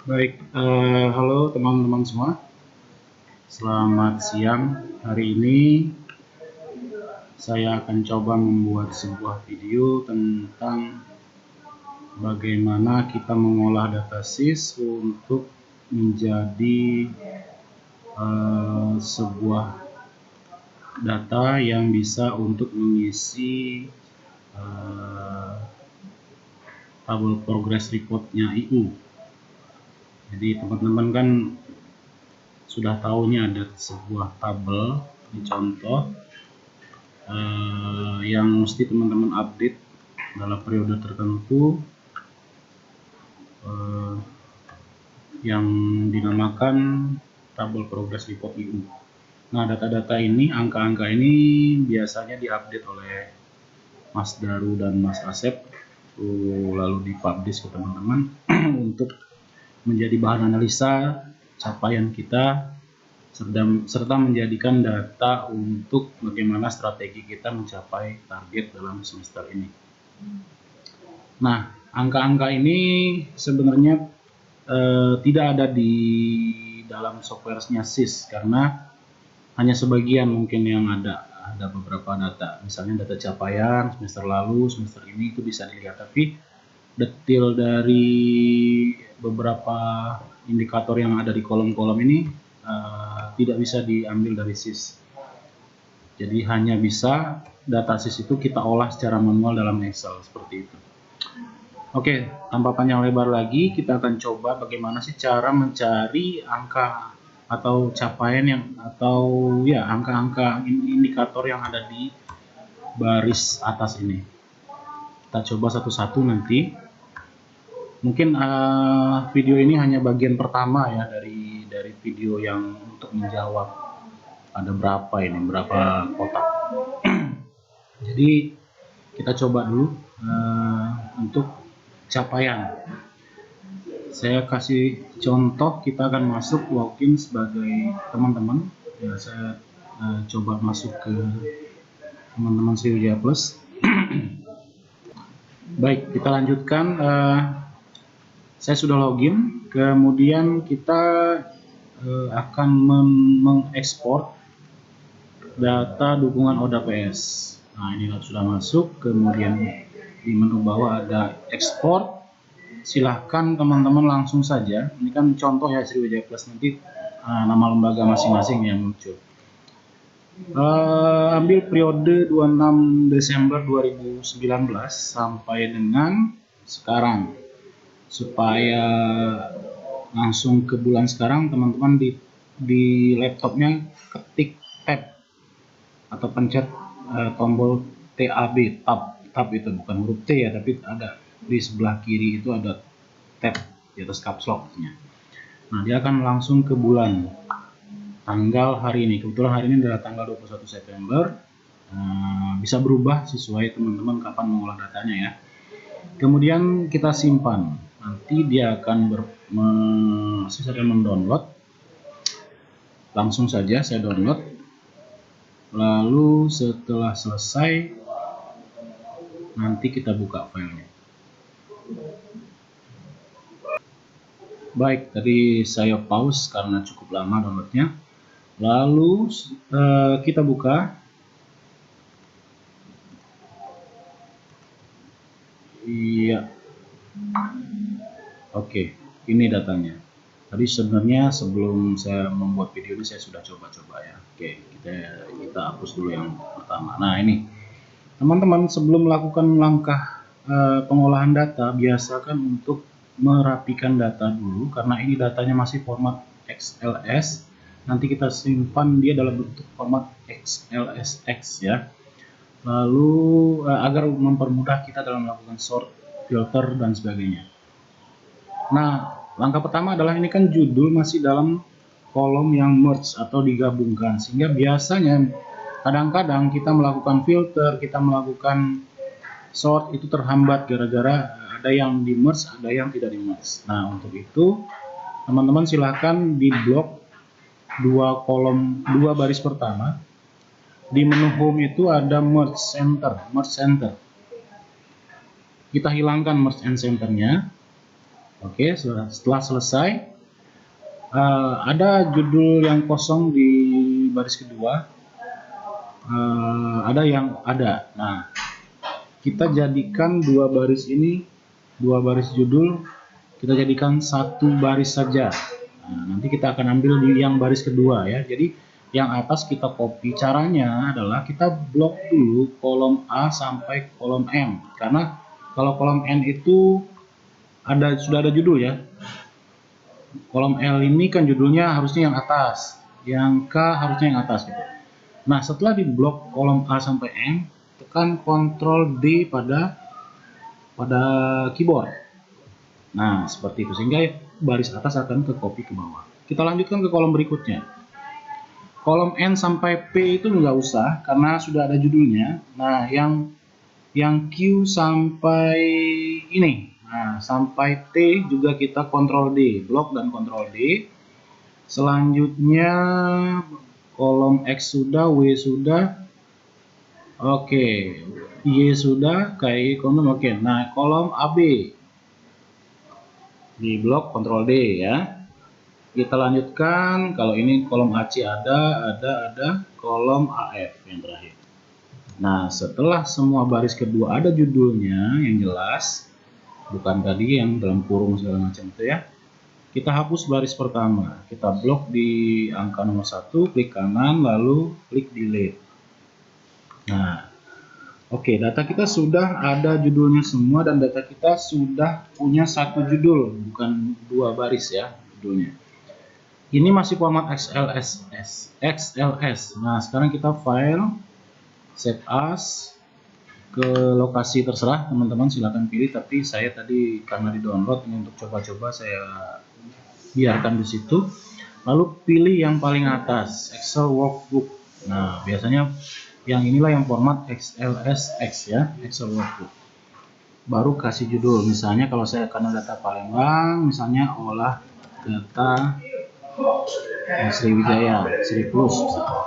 Baik, halo teman-teman semua. Selamat siang. Hari ini saya akan coba membuat sebuah video tentang bagaimana kita mengolah data SIS untuk menjadi sebuah data yang bisa untuk mengisi tabel progress report-nya IU. Jadi teman-teman kan sudah tahu ini ada sebuah tabel, ini contoh yang mesti teman-teman update dalam periode tertentu, yang dinamakan tabel progress report IU. Nah, data-data ini, angka-angka ini biasanya diupdate oleh Mas Daru dan Mas Asep, lalu dipublish ke teman-teman untuk menjadi bahan analisa capaian kita serta menjadikan data untuk bagaimana strategi kita mencapai target dalam semester ini. Nah, angka-angka ini sebenarnya tidak ada di dalam software-nya SIS karena hanya sebagian mungkin yang ada beberapa data, misalnya data capaian semester lalu, semester ini itu bisa dilihat, tapi detail dari beberapa indikator yang ada di kolom-kolom ini tidak bisa diambil dari SIS. Jadi hanya bisa data SIS itu kita olah secara manual dalam Excel seperti itu. Oke, tanpa panjang lebar lagi, kita akan coba bagaimana sih cara mencari angka atau capaian yang angka-angka indikator yang ada di baris atas ini. Kita coba satu-satu nanti. Mungkin video ini hanya bagian pertama ya dari video yang untuk menjawab ada berapa kotak. Jadi kita coba dulu untuk capaian. Saya kasih contoh, kita akan masuk login sebagai teman-teman. Ya, saya coba masuk ke teman-teman Sriwijaya Plus. Baik, kita lanjutkan. Saya sudah login, kemudian kita akan mengekspor data dukungan ODAPS. Nah, ini sudah masuk, kemudian di menu bawah ada ekspor. Silahkan teman-teman langsung saja, ini kan contoh ya Sriwijaya Plus, nanti nama lembaga masing-masing yang muncul. Ambil periode 26 Desember 2019 sampai dengan sekarang, supaya langsung ke bulan sekarang. Teman-teman di laptopnya ketik tab atau pencet tombol TAB, tab itu bukan huruf T ya, tapi ada di sebelah kiri itu ada tab di atas caps lock-nya. Nah, dia akan langsung ke bulan, tanggal hari ini. Kebetulan hari ini adalah tanggal 21 September. Bisa berubah sesuai teman-teman kapan mengolah datanya ya. Kemudian kita simpan. Nanti dia akan saya akan mendownload. Langsung saja saya download. Lalu setelah selesai, nanti kita buka filenya. Baik, tadi saya pause karena cukup lama downloadnya. Lalu kita buka. Iya. Oke, ini datanya. Tadi sebenarnya sebelum saya membuat video ini saya sudah coba-coba ya. Oke, kita hapus dulu yang pertama. Nah, ini teman-teman sebelum melakukan langkah pengolahan data, biasakan untuk merapikan data dulu, karena ini datanya masih format XLS. Nanti kita simpan dia dalam bentuk format XLSX ya. Lalu agar mempermudah kita dalam melakukan sort, filter dan sebagainya. Nah, langkah pertama adalah ini kan judul masih dalam kolom yang merge atau digabungkan, sehingga biasanya kadang-kadang kita melakukan filter, kita melakukan sort itu terhambat gara-gara ada yang di merge, ada yang tidak di merge. Nah, untuk itu teman-teman silahkan di blok dua baris pertama. Di menu home itu ada merge center. Kita hilangkan merge and center-nya. Oke, setelah selesai, ada judul yang kosong di baris kedua. Ada yang ada. Nah, kita jadikan dua baris ini, dua baris judul, kita jadikan satu baris saja. Nah, nanti kita akan ambil di yang baris kedua ya. Jadi yang atas kita copy. Caranya adalah kita blok dulu kolom A sampai kolom M. Karena kalau kolom N itu sudah ada judul ya. Kolom L ini kan judulnya harusnya yang atas, yang K harusnya yang atas gitu. Nah, setelah di blok kolom A sampai M, tekan Ctrl D pada keyboard. Nah, seperti itu, sehingga baris atas akan ke copy ke bawah. Kita lanjutkan ke kolom berikutnya. Kolom N sampai P itu nggak usah karena sudah ada judulnya. Nah, yang Q sampai ini, nah sampai T juga kita Ctrl D, blok dan Ctrl D. Selanjutnya kolom X sudah, W sudah, oke, Y sudah, KI kolom oke. Nah, kolom AB di blok Ctrl D ya. Kita lanjutkan, kalau ini kolom AC ada kolom AF yang terakhir. Nah, setelah semua baris kedua ada judulnya yang jelas, bukan tadi yang dalam kurung segala macam itu ya. Kita hapus baris pertama, kita blok di angka nomor 1, klik kanan, lalu klik delete. Nah, oke, data kita sudah ada judulnya semua dan data kita sudah punya satu judul, bukan dua baris ya judulnya. Ini masih format XLS. Nah, sekarang kita file, save as, ke lokasi terserah teman-teman silakan pilih, tapi saya tadi karena di download ini untuk coba-coba saya biarkan di situ. Lalu pilih yang paling atas, Excel Workbook. Nah, biasanya yang inilah yang format XLSX ya, Excel Workbook. Baru kasih judul, misalnya kalau saya karena data Palembang, misalnya olah data Sriwijaya, Sri Plus,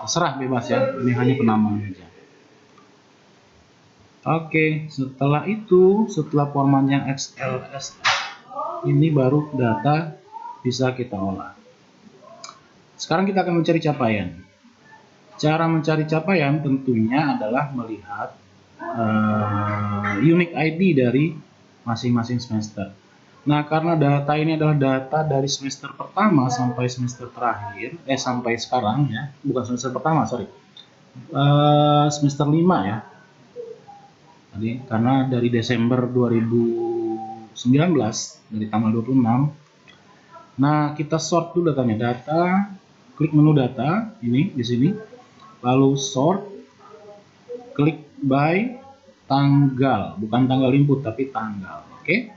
terserah bebas ya, ini hanya penamaan saja. Oke, setelah itu, setelah formatnya XLSX, ini baru data bisa kita olah. Sekarang kita akan mencari capaian. Cara mencari capaian tentunya adalah melihat unique ID dari masing-masing semester. Nah, karena data ini adalah data dari semester pertama sampai semester terakhir, sampai sekarang ya, bukan semester pertama, sorry, semester 5 ya. Jadi, karena dari Desember 2019, dari tanggal 26, nah kita sort dulu datanya, data, klik menu data, ini di sini, lalu sort, klik by tanggal, bukan tanggal input tapi tanggal, oke?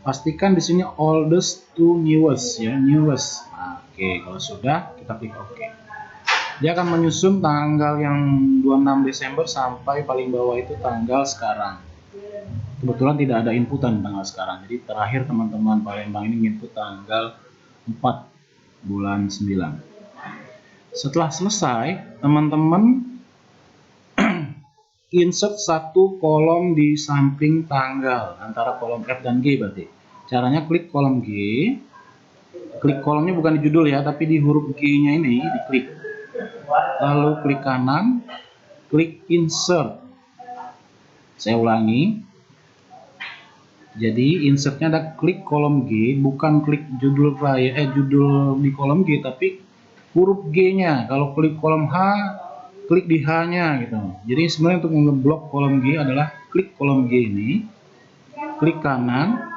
Pastikan di sini oldest to newest ya, newest. Nah, oke, kalau sudah kita klik OK. Dia akan menyusun tanggal yang 26 Desember sampai paling bawah itu tanggal sekarang. Kebetulan tidak ada inputan tanggal sekarang. Jadi terakhir teman-teman Palembang ini input tanggal 4 bulan 9. Setelah selesai, teman-teman insert satu kolom di samping tanggal antara kolom F dan G berarti. Caranya klik kolom G, klik kolomnya bukan di judul ya, tapi di huruf G-nya ini diklik. Lalu klik kanan, klik insert. Saya ulangi. Jadi insertnya ada klik kolom G, bukan klik judul judul di kolom G, tapi huruf G-nya. Kalau klik kolom H, klik di H-nya gitu. Jadi sebenarnya untuk ngeblok kolom G adalah klik kolom G ini, klik kanan,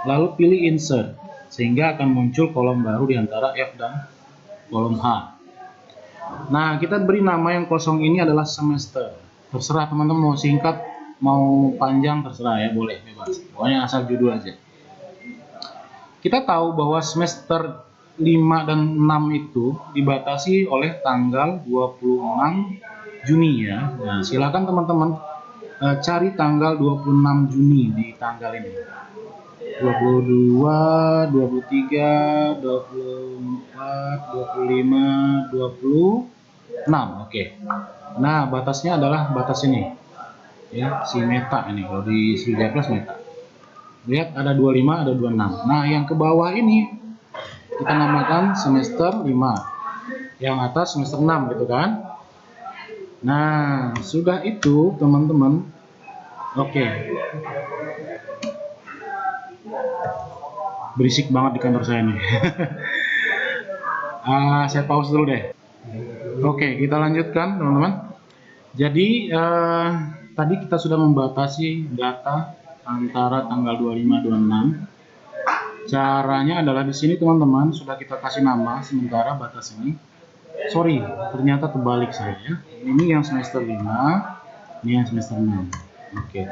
lalu pilih insert, sehingga akan muncul kolom baru di antara F dan kolom H. Nah, kita beri nama yang kosong ini adalah semester. Terserah teman-teman mau singkat, mau panjang, terserah ya, boleh bebas. Pokoknya asal judul aja. Kita tahu bahwa semester 5 dan 6 itu dibatasi oleh tanggal 26 Juni ya. Nah, silakan teman-teman cari tanggal 26 Juni di tanggal ini. 22, 23, 24, 25, 26. Oke. Nah, batasnya adalah batas ini. Ya, si meta ini. Kalau di Sriwijaya Plus meta. Lihat ada 25, ada 26. Nah, yang ke bawah ini kita namakan semester 5. Yang atas semester 6 gitu kan. Nah, sudah itu teman-teman. Oke. Berisik banget di kantor saya nih. Saya pause dulu deh. Oke, kita lanjutkan teman-teman. Jadi tadi kita sudah membatasi data antara tanggal 25-26. Caranya adalah di sini teman-teman sudah kita kasih nama sementara batas ini. Sorry, ternyata terbalik saya ya. Ini yang semester 5, ini yang semester 6. Oke.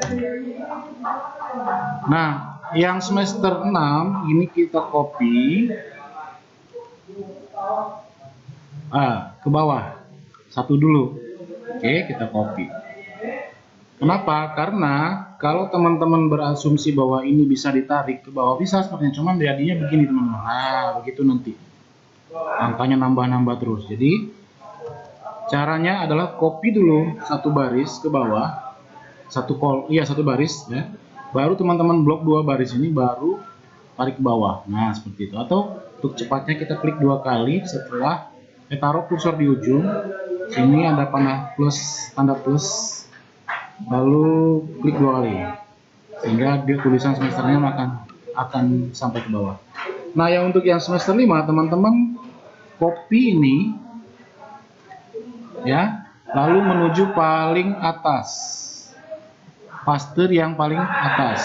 Nah, yang semester 6 ini kita copy ke bawah. Satu dulu. Oke, kita copy. Kenapa? Karena kalau teman-teman berasumsi bahwa ini bisa ditarik ke bawah, bisa sepertinya, cuman jadinya begini teman-teman. Nah, begitu nanti angkanya nambah-nambah terus. Jadi caranya adalah copy dulu satu baris ke bawah, satu baris ya. Baru teman-teman blok 2 baris ini, baru tarik ke bawah. Nah, seperti itu. Atau untuk cepatnya kita klik 2 kali setelah taruh kursor di ujung. Sini ada tanda plus, lalu klik 2 kali sehingga dia tulisan semesternya akan sampai ke bawah. Nah, yang untuk yang semester 5 teman-teman copy ini ya, lalu menuju paling atas, paste yang paling atas.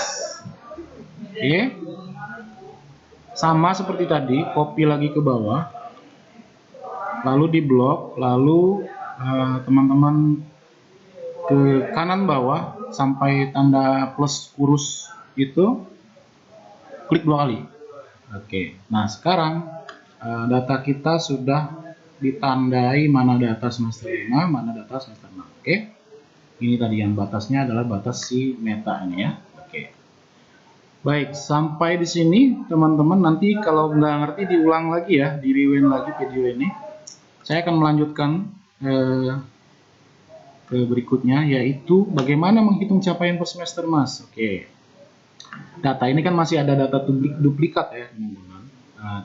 Oke, sama seperti tadi, copy lagi ke bawah, lalu di blok, lalu teman-teman ke kanan bawah sampai tanda plus kurus itu, klik 2 kali. Oke, nah sekarang data kita sudah ditandai mana data semester 5, mana data semester 6. Oke, ini tadi yang batasnya adalah batas si meta ini ya. Oke, baik, sampai di sini teman-teman. Nanti kalau nggak ngerti diulang lagi ya, di rewind lagi video ini. Saya akan melanjutkan ke berikutnya, yaitu bagaimana menghitung capaian per semester Mas. Oke, data ini kan masih ada data duplikat ya teman-teman.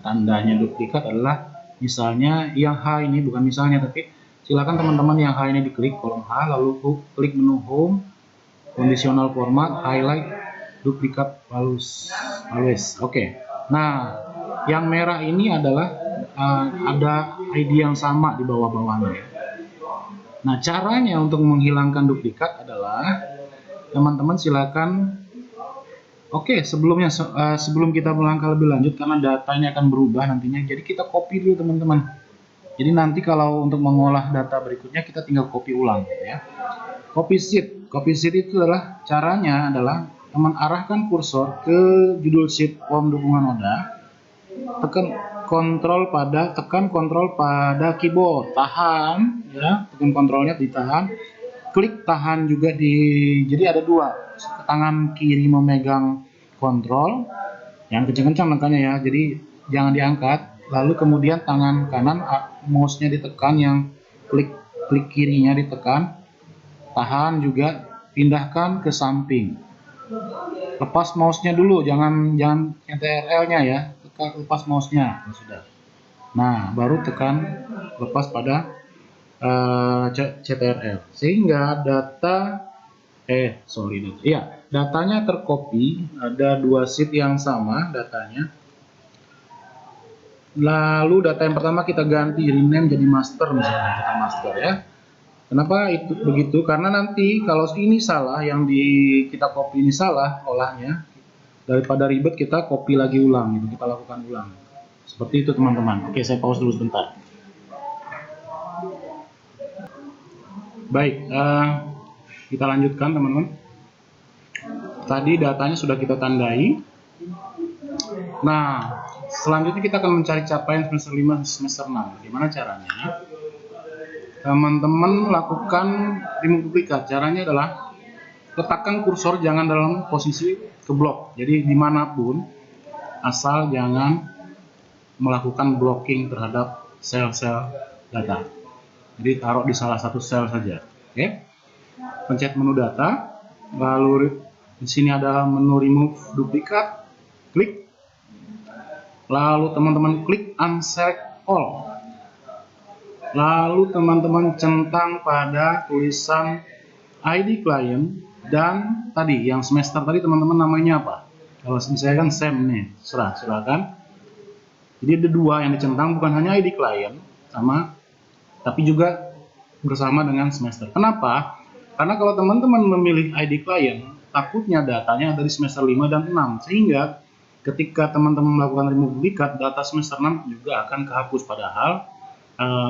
Tandanya duplikat adalah misalnya yang H ini, bukan misalnya tapi silakan teman-teman yang H ini diklik kolom H, lalu klik menu home, conditional format, highlight duplikat always. Oke. Nah, yang merah ini adalah ada ID yang sama di bawah-bawahnya ya. Nah, caranya untuk menghilangkan duplikat adalah teman-teman silakan. Oke, sebelum kita melangkah lebih lanjut karena datanya akan berubah nantinya, jadi kita copy dulu teman-teman. Jadi nanti kalau untuk mengolah data berikutnya kita tinggal copy ulang ya. Copy sheet itu adalah caranya adalah teman arahkan kursor ke judul sheet form dukungan ODA, tekan kontrol pada keyboard, tahan ya, tekan kontrolnya ditahan, klik tahan juga jadi ada 2. Tangan kiri memegang kontrol yang kencang-kencang makanya ya, jadi jangan diangkat, lalu kemudian tangan kanan mouse-nya ditekan, yang klik kirinya ditekan, tahan juga, pindahkan ke samping, lepas mouse-nya dulu, jangan CTRL-nya ya, lepas mouse-nya sudah. Nah, baru tekan lepas pada CTRL sehingga datanya tercopy, ada 2 sheet yang sama datanya. Lalu data yang pertama kita ganti rename jadi master, misalnya data master ya. Kenapa itu begitu? Karena nanti kalau ini salah, yang kita copy ini salah olahnya, daripada ribet kita copy lagi ulang gitu, kita lakukan ulang. Seperti itu teman-teman. Oke, saya pause dulu sebentar. Baik, kita lanjutkan teman-teman. Tadi datanya sudah kita tandai. Nah, selanjutnya kita akan mencari capaian semester 5, semester 6. Gimana caranya? Teman-teman lakukan remove duplikat. Caranya adalah letakkan kursor jangan dalam posisi ke blok. Jadi dimanapun, asal jangan melakukan blocking terhadap sel-sel data. Jadi taruh di salah satu sel saja. Oke. Pencet menu data, lalu Di sini ada menu remove duplikat, klik. Lalu teman-teman klik unselect all. Lalu teman-teman centang pada tulisan ID client dan tadi yang semester tadi teman-teman namanya apa? Kalau saya kan Sam nih, silakan. Jadi ada dua yang dicentang, bukan hanya ID client sama, tapi juga bersama dengan semester. Kenapa? Karena kalau teman-teman memilih ID client, takutnya datanya dari semester 5 dan 6, sehingga ketika teman-teman melakukan remove duplikat, data semester 6 juga akan kehapus, padahal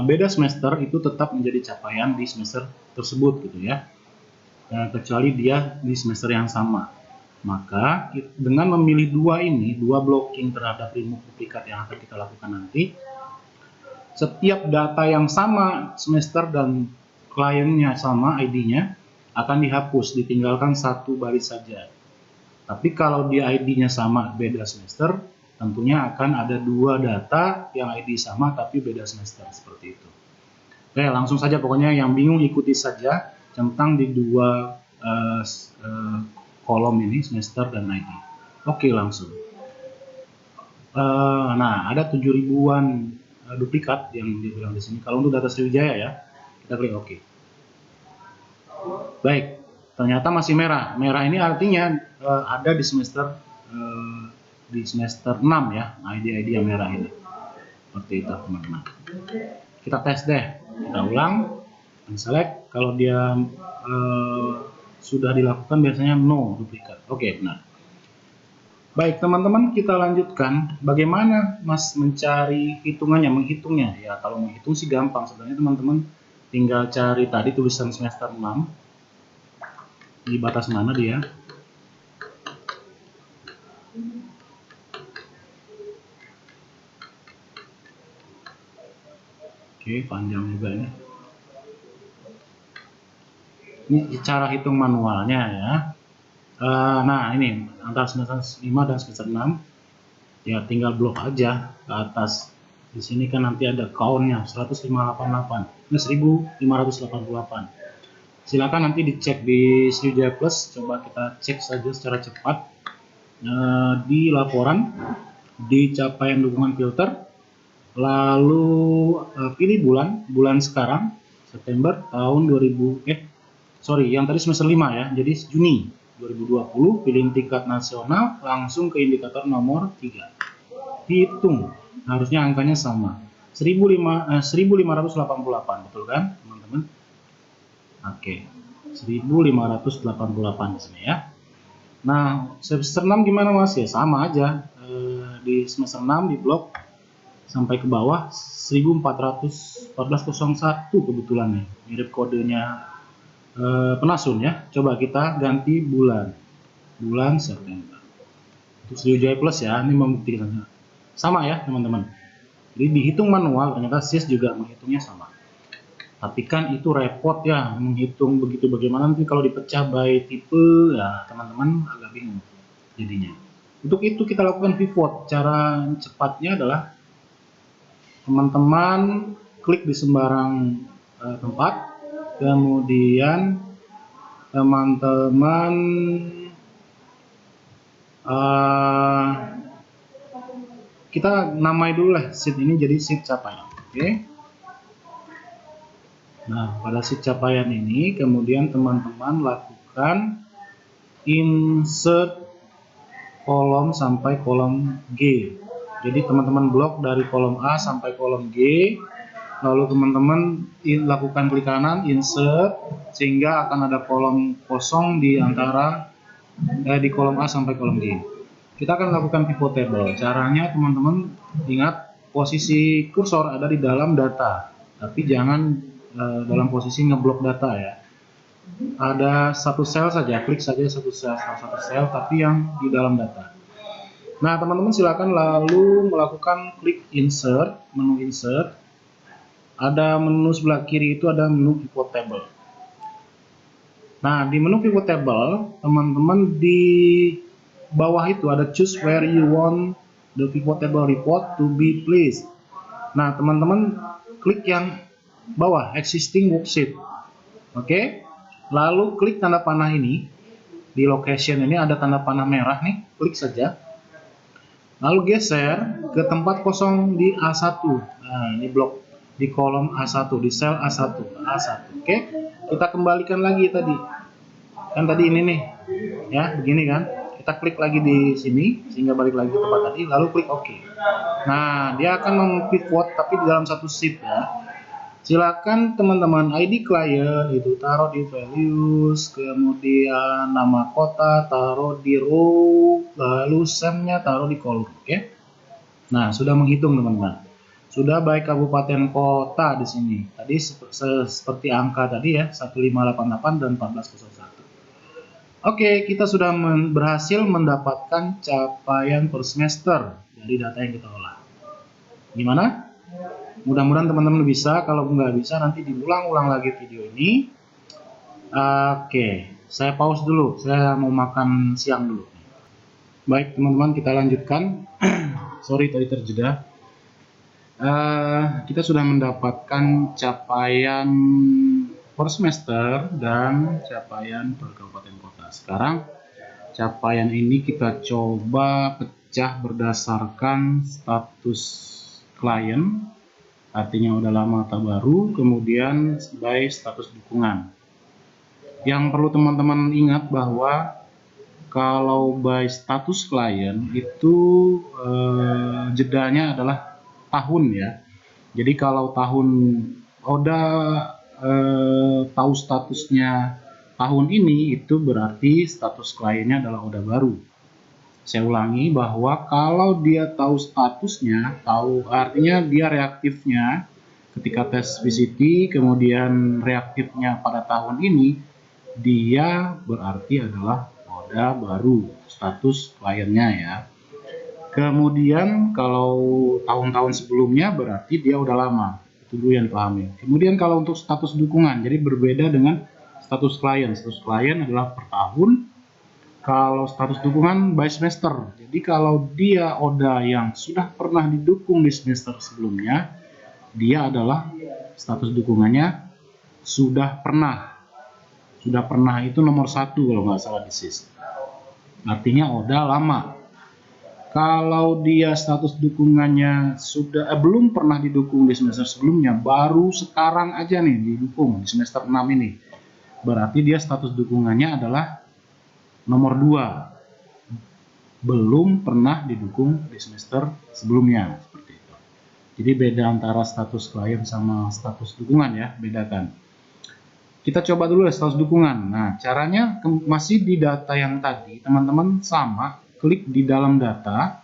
beda semester itu tetap menjadi capaian di semester tersebut gitu ya, kecuali dia di semester yang sama. Maka dengan memilih dua blocking terhadap remove duplikat yang akan kita lakukan nanti, setiap data yang sama semester dan kliennya sama ID-nya akan dihapus, ditinggalkan satu baris saja. Tapi kalau dia ID-nya sama beda semester, tentunya akan ada dua data yang ID sama tapi beda semester, seperti itu. Oke, langsung saja, pokoknya yang bingung ikuti saja, centang di dua kolom ini, semester dan ID. Oke, langsung. Nah, ada 7.000-an duplikat yang dibilang di sini. Kalau untuk data Sriwijaya ya, kita klik OK. Baik, ternyata masih merah. Merah ini artinya ada di semester 6 ya, ID-ID yang merah ini. Seperti itu teman-teman. Kita tes deh, kita ulang, select. Kalau dia sudah dilakukan biasanya no duplikat. Oke, benar. Baik teman-teman, kita lanjutkan. Bagaimana Mas mencari hitungannya, menghitungnya? Ya kalau menghitung sih gampang sebenarnya teman-teman. Tinggal cari tadi tulisan semester 6. Di batas mana dia? Oke, panjang juga ini. Ini cara hitung manualnya ya. Nah ini antara semester 5 dan semester 6 ya, tinggal blok aja ke atas. Di sini kan nanti ada countnya 1588, ini 1588. Silakan nanti dicek di Sriwijaya Plus. Coba kita cek saja secara cepat di laporan, di capaian dukungan filter, lalu pilih bulan sekarang September tahun 2000 yang tadi semester 5 ya, jadi Juni 2020, pilih tingkat nasional, langsung ke indikator nomor 3. Hitung, harusnya angkanya sama. 1588, betul kan, teman-teman? Oke, 1588 di sini ya. Nah, semester 6 gimana Mas? Ya sama aja. Di semester 6 di blok sampai ke bawah 1401 kebetulan nih. Mirip kodenya Penasun ya. Coba kita ganti bulan September. Untuk Sriwijaya Plus ya, ini membuktikan sama ya teman-teman. Jadi dihitung manual, ternyata SIS juga menghitungnya sama. Tapi kan itu repot ya, menghitung begitu, bagaimana nanti kalau dipecah by tipe ya, teman-teman agak bingung jadinya. Untuk itu kita lakukan pivot. Cara cepatnya adalah teman-teman klik di sembarang tempat. Kemudian teman-teman kita namai dulu lah sheet ini jadi sheet capaian. Oke. Nah, pada sheet capaian ini kemudian teman-teman lakukan insert kolom sampai kolom G. Jadi teman-teman blok dari kolom A sampai kolom G. Lalu teman-teman lakukan klik kanan insert, sehingga akan ada kolom kosong di antara di kolom A sampai kolom G. Kita akan lakukan pivot table. Caranya teman-teman ingat, posisi kursor ada di dalam data, tapi jangan dalam posisi ngeblok data ya. Ada satu sel saja, klik saja satu sel, tapi yang di dalam data. Nah teman-teman silakan lalu melakukan klik insert, menu insert. Ada menu sebelah kiri itu ada menu pivot table. Nah, di menu pivot table, teman-teman di bawah itu ada choose where you want the pivot table report to be placed. Nah, teman-teman klik yang bawah existing worksheet. Oke. Lalu klik tanda panah ini. di location ini ada tanda panah merah nih, klik saja. Lalu geser ke tempat kosong di A1. Nah, ini blok di kolom A1, di sel A1. Oke, kita kembalikan lagi tadi. Kan tadi ini nih, ya begini kan. Kita klik lagi di sini sehingga balik lagi ke tempat tadi, lalu klik OK. Nah, dia akan mempivot tapi di dalam satu shift ya. Silakan teman-teman ID client itu taruh di values, kemudian nama kota taruh di row, lalu SEM-nya taruh di column, oke? Nah, sudah menghitung teman-teman. Sudah baik kabupaten kota di sini. Tadi seperti angka tadi ya, 1588 dan 1401. Oke, kita sudah berhasil mendapatkan capaian per semester dari data yang kita olah. Gimana? Mudah-mudahan teman-teman bisa. Kalau nggak bisa nanti diulang-ulang lagi video ini. Oke, saya pause dulu. Saya mau makan siang dulu. Baik teman-teman, kita lanjutkan. Sorry tadi terjeda. Kita sudah mendapatkan capaian per semester dan capaian per kabupaten kota. Sekarang capaian ini kita coba pecah berdasarkan status klien. Artinya udah lama atau baru, kemudian by status dukungan. Yang perlu teman-teman ingat bahwa kalau by status klien itu jedanya adalah tahun ya. Jadi kalau tahun Oda tahu statusnya tahun ini, itu berarti status kliennya adalah Oda baru. Saya ulangi bahwa kalau dia tahu statusnya, artinya dia reaktifnya ketika tes VCT, kemudian reaktifnya pada tahun ini, dia berarti adalah Oda baru, status kliennya ya. Kemudian kalau tahun-tahun sebelumnya berarti dia udah lama, itu dulu yang dipahami. Kemudian kalau untuk status dukungan, jadi berbeda dengan status klien. Status klien adalah per tahun. Kalau status dukungan by semester, jadi kalau dia Oda yang sudah pernah didukung di semester sebelumnya, dia adalah status dukungannya sudah pernah. Sudah pernah itu nomor 1 kalau nggak salah di SIS. Artinya Oda lama. Kalau dia status dukungannya sudah belum pernah didukung di semester sebelumnya, baru sekarang aja nih didukung di semester 6 ini, berarti dia status dukungannya adalah nomor 2, belum pernah didukung di semester sebelumnya, seperti itu. Jadi beda antara status klien sama status dukungan ya, bedakan. Kita coba dulu ya status dukungan. Nah, caranya masih di data yang tadi, teman-teman sama, klik di dalam data,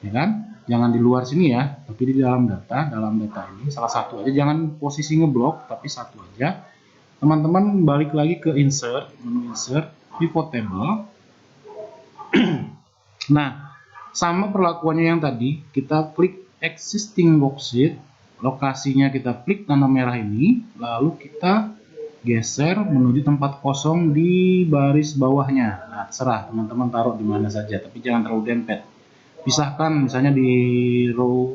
ya kan? Jangan di luar sini ya, tapi di dalam data ini salah satu aja, jangan posisi ngeblok, tapi satu aja. Teman-teman balik lagi ke insert, menu insert, pivot table. Nah, sama perlakuannya yang tadi, kita klik existing worksheet, lokasinya kita klik tanda merah ini, lalu kita geser menuju tempat kosong di baris bawahnya. Nah, terserah teman-teman taruh di mana saja, tapi jangan terlalu dempet. Pisahkan misalnya di row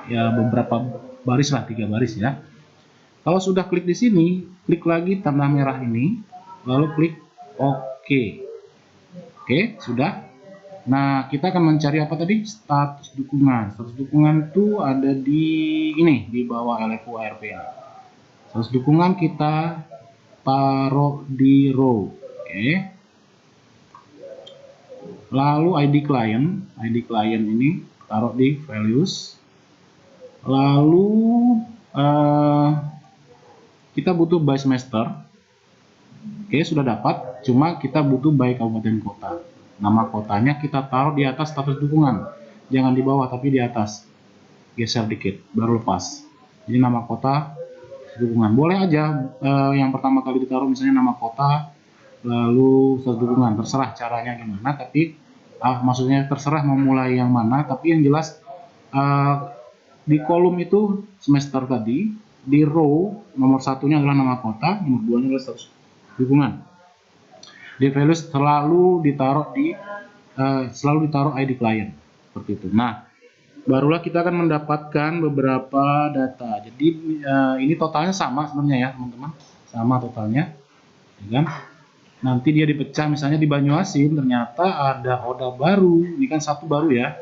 ya beberapa baris lah, 3 baris ya. Kalau sudah klik di sini, klik lagi tanda merah ini, lalu klik OK. Oke, sudah. Nah, kita akan mencari apa tadi? Status dukungan. Status dukungan itu ada di ini, di bawah LFO ARP. Status dukungan kita taruh di row. Oke. Lalu ID client ini taruh di values. Lalu kita butuh by semester. Oke, sudah dapat. Cuma kita butuh by kabupaten kota. Nama kotanya kita taruh di atas status dukungan. Jangan di bawah, tapi di atas. Geser dikit, baru lepas. Jadi nama kota, dukungan. Boleh aja yang pertama kali ditaruh misalnya nama kota, lalu status dukungan. Terserah caranya gimana, tapi maksudnya terserah memulai yang mana. Tapi yang jelas di kolom itu semester tadi, di row nomor 1-nya adalah nama kota, nomor 2-nya adalah status dukungan. Di values selalu ditaruh ID client seperti itu. Nah, barulah kita akan mendapatkan beberapa data. Jadi ini totalnya sama sebenarnya ya teman-teman, sama totalnya, ya kan? nanti dia dipecah misalnya di Banyuasin ternyata ada Oda baru, ini kan satu baru ya,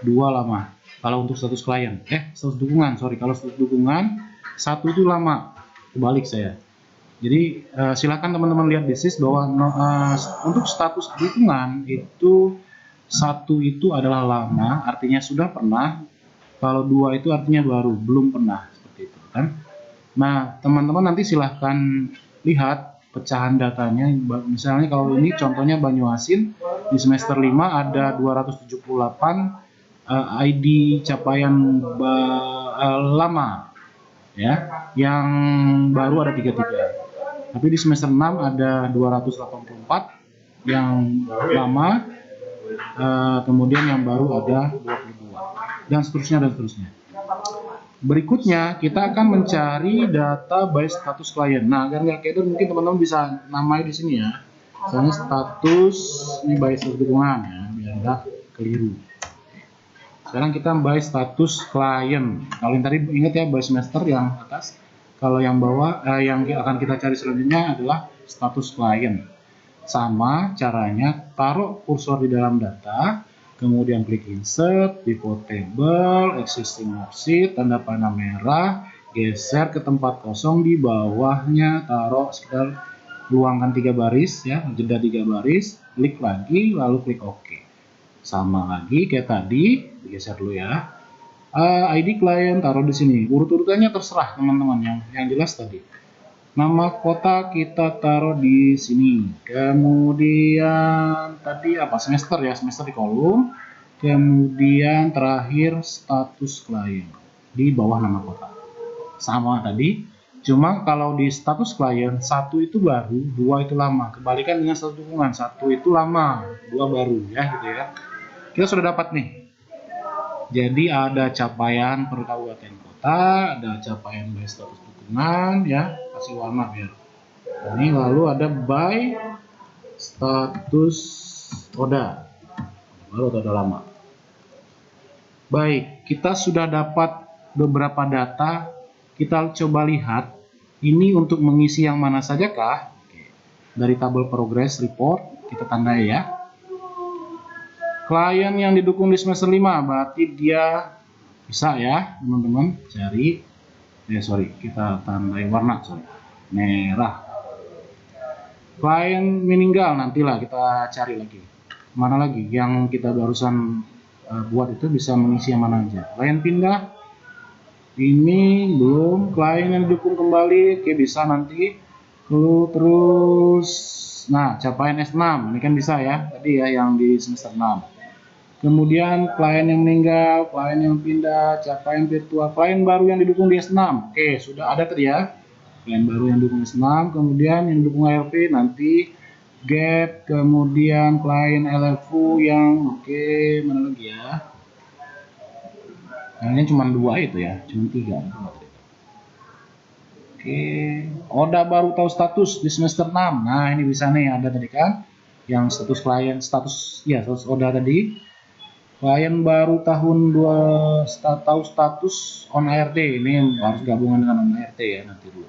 dua lama. Kalau untuk status klien, status dukungan, sorry, kalau status dukungan satu itu lama, kebalik saya. Jadi silakan teman-teman lihat di SIS bahwa untuk status dukungan itu satu itu adalah lama, artinya sudah pernah. Kalau dua itu artinya baru, belum pernah, seperti itu kan. Nah, teman-teman nanti silahkan lihat pecahan datanya. Misalnya kalau ini contohnya Banyuasin di semester 5 ada 278 ID capaian lama ya. Yang baru ada 33. Tapi di semester 6 ada 284 yang lama, kemudian yang baru ada 22 dan seterusnya dan seterusnya. Berikutnya kita akan mencari data by status klien. Nah, agar nggak keder mungkin teman-teman bisa namai di sini ya. Misalnya status ini by status dukungan ya, biar nggak keliru. Sekarang kita by status klien. Kalau yang tadi ingat ya by semester yang atas. Kalau yang bawah yang akan kita cari selanjutnya adalah status klien. Sama caranya, taruh kursor di dalam data. Kemudian klik insert, pivot table, existing worksheet, tanda panah merah, geser ke tempat kosong di bawahnya, taruh sekitar luangkan 3 baris ya, jeda 3 baris, klik lagi, lalu klik OK. Sama lagi kayak tadi, digeser dulu ya. ID klien taruh di sini, urut-urutannya terserah teman-teman yang jelas tadi. Nama kota kita taruh di sini. Kemudian tadi apa? Semester ya, semester di kolom. Kemudian terakhir status klien di bawah nama kota. Sama tadi. Cuma kalau di status klien satu itu baru, dua itu lama. Kebalikan dengan status dukungan, satu itu lama, dua baru ya gitu ya. Kita sudah dapat nih. Jadi ada capaian per kabupaten kota, ada capaian by status dukungan ya, kasih warna biar ini, lalu ada by status Oda baru atau Oda lama. Baik, kita sudah dapat beberapa data, kita coba lihat ini untuk mengisi yang mana saja kah. Dari tabel progress report kita tandai ya. Klien yang didukung di semester 5 berarti dia bisa ya teman-teman cari kita tandai warna merah. Klien meninggal nantilah kita cari lagi mana lagi yang kita barusan buat itu bisa mengisi yang mana aja. Klien pindah ini belum, klien yang didukung kembali oke bisa nanti terus. Nah capaian S6 ini kan bisa ya tadi ya yang di semester 6. Kemudian klien yang meninggal, klien yang pindah, capaian virtual, klien baru yang didukung di S6. Oke, sudah ada tadi ya. Klien baru yang didukung S6, kemudian yang didukung ARP nanti get, kemudian klien LFU yang mana lagi ya? Yang ini cuma 2 itu ya, cuma 3. Oke, Oda baru tahu status di semester 6. Nah, ini bisa nih ada tadi kan yang status klien, status Oda tadi. Klien baru tahun 2 tahu status on ART, ini harus gabungan dengan on ART ya nanti dulu.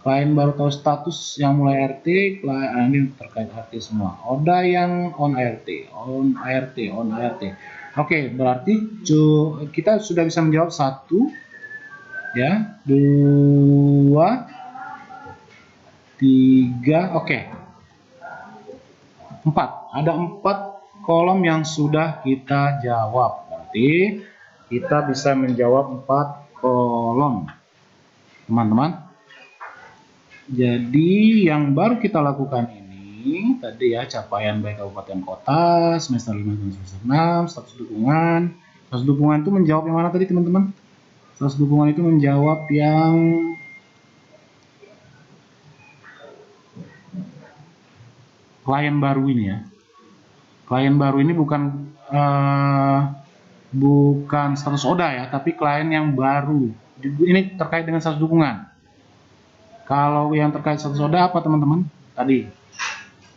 Klien baru tahu status yang mulai RT, ini terkait RT semua. Oda yang on ART. Oke, berarti kita sudah bisa menjawab 1 ya, 2 3, oke. 4. Ada 4 kolom yang sudah kita jawab. Berarti kita bisa menjawab 4 kolom. Teman-teman. Jadi yang baru kita lakukan ini tadi ya capaian baik kabupaten kota semester 5 dan semester 6, status dukungan. Status dukungan itu menjawab yang mana tadi teman-teman? Status dukungan itu menjawab yang klien baru ini ya. Klien baru ini bukan status Oda ya, tapi klien yang baru. Ini terkait dengan status dukungan. Kalau yang terkait status Oda apa teman-teman? Tadi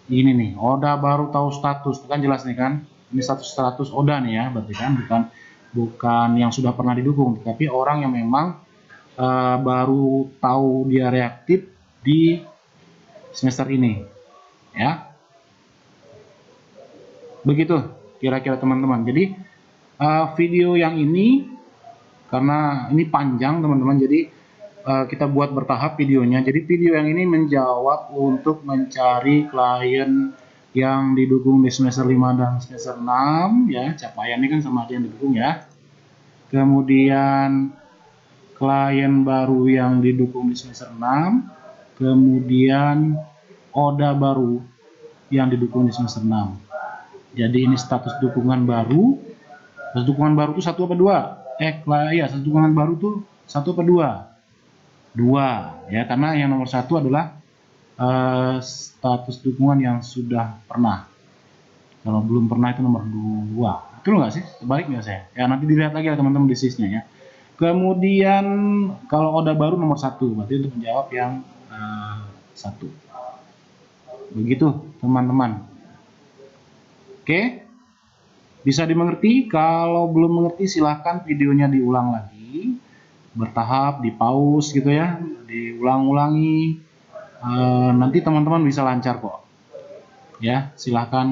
ini nih, Oda baru tahu status, kan jelas nih kan? Ini status Oda nih ya, berarti kan bukan yang sudah pernah didukung, tapi orang yang memang baru tahu dia reaktif di semester ini. ya. Begitu kira-kira teman-teman. Jadi video yang ini karena ini panjang teman-teman, jadi kita buat bertahap videonya. Jadi video yang ini menjawab untuk mencari klien yang didukung di semester 5 dan semester 6 ya, capaiannya kan sama aja yang didukung ya. Kemudian klien baru yang didukung di semester 6, kemudian ODA baru yang didukung di semester 6. Jadi ini status dukungan baru. Status dukungan baru itu 1 apa 2? Status dukungan baru itu 1 apa 2? 2 ya, karena yang nomor 1 adalah status dukungan yang sudah pernah. Kalau belum pernah itu nomor 2. Betul nggak sih? Sebalik nggak saya? Ya nanti dilihat lagi ya teman-teman di sisnya ya. Kemudian kalau ODA baru nomor 1, berarti untuk menjawab yang 1. Begitu teman-teman. Oke, bisa dimengerti? Kalau belum mengerti silahkan videonya diulang lagi, bertahap, di pause gitu ya, diulang-ulangi. Nanti teman-teman bisa lancar kok. Ya, silahkan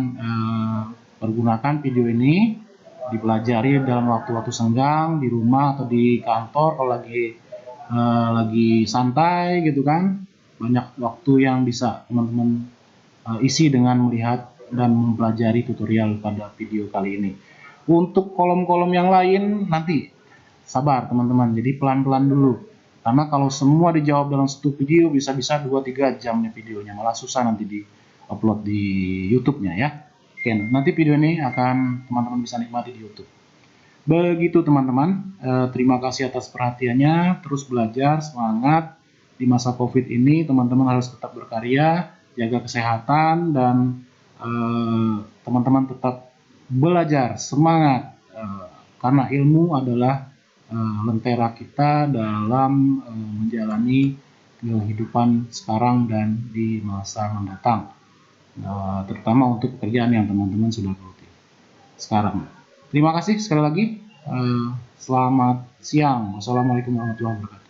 pergunakan video ini, dipelajari dalam waktu-waktu senggang di rumah atau di kantor kalau lagi santai gitu kan. Banyak waktu yang bisa teman-teman isi dengan melihat dan mempelajari tutorial pada video kali ini. Untuk kolom-kolom yang lain nanti sabar teman-teman, jadi pelan-pelan dulu. Karena kalau semua dijawab dalam satu video bisa-bisa 2-3 jam nih videonya, malah susah nanti di upload di YouTube-nya ya. Oke, nanti video ini akan teman-teman bisa nikmati di YouTube. Begitu teman-teman, terima kasih atas perhatiannya, terus belajar, semangat. Di masa COVID ini teman-teman harus tetap berkarya, jaga kesehatan, dan teman-teman tetap belajar, semangat, karena ilmu adalah lentera kita dalam menjalani kehidupan sekarang dan di masa mendatang, terutama untuk pekerjaan yang teman-teman sudah geluti sekarang. Terima kasih sekali lagi, selamat siang. Wassalamualaikum warahmatullahi wabarakatuh.